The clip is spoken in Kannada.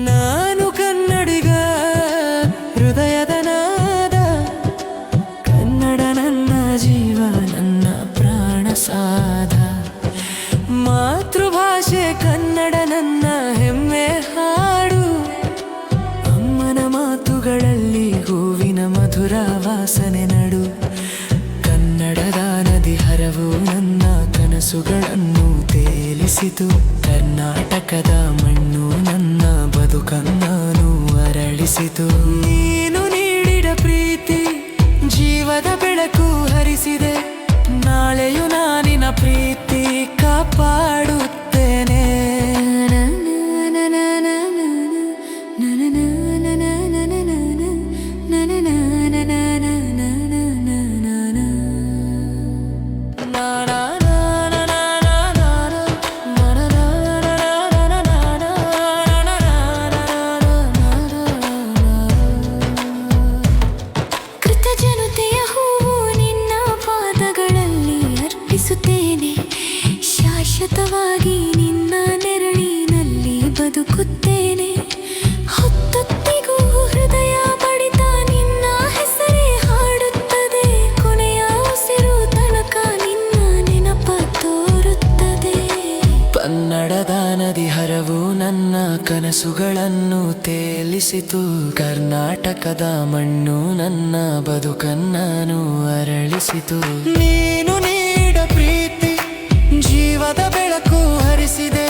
ನಾನು ಕನ್ನಡಿಗ ಹೃದಯದ ನಾದ ಕನ್ನಡ ನನ್ನ ಜೀವ ನನ್ನ ಪ್ರಾಣ ಸಾಧ ಮಾತೃಭಾಷೆ ಕನ್ನಡ ನನ್ನ ಹೆಮ್ಮೆ ಹಾಡು ಅಮ್ಮನ ಮಾತುಗಳಲ್ಲಿ ಹೂವಿನ ಮಧುರ ವಾಸನೆ ನಡು ಕನ್ನಡದ ನದಿ ಹರವು ನನ್ನ ಕನಸುಗಳನ್ನು ತೇಲಿಸಿತು ಕರ್ನಾಟಕದ ಮಣ್ಣು ನನ್ನ ಬದುಕನ್ನು ಅರಳಿಸಿತು ನೀನು ನೀಡಿದ ಪ್ರೀತಿ ಜೀವದ ಬೆಳಕು ಹರಿಸಿದೆ ನಾಳೆಯು ನಾನಿನ ಪ್ರೀತಿ ಕಾಪಾಡುತ್ತೇನೆ ಶಾಶ್ವತವಾಗಿ ನಿನ್ನ ನೆರಳಿನಲ್ಲಿ ಬದುಕುತ್ತೇನೆ ಹೊತ್ತೊತ್ತಿಗೂ ಹೃದಯ ಬಡಿತ ನಿನ್ನ ಹೆಸರೇ ಹಾಡುತ್ತದೆ ಕೊನೆಯ ಉಸಿರು ತನಕ ನಿನ್ನ ನೆನಪ ತೋರುತ್ತದೆ ಕನ್ನಡದ ನದಿ ಹರವು ನನ್ನ ಕನಸುಗಳನ್ನು ತೇಲಿಸಿತು ಕರ್ನಾಟಕದ ಮಣ್ಣು ನನ್ನ ಬದುಕನ್ನು ಅರಳಿಸಿತು ನೀನು ನೀಡ ಪ್ರೀತಿ ಜೀವದ ಬೆಳಕು ಹರಿಸಿದೆ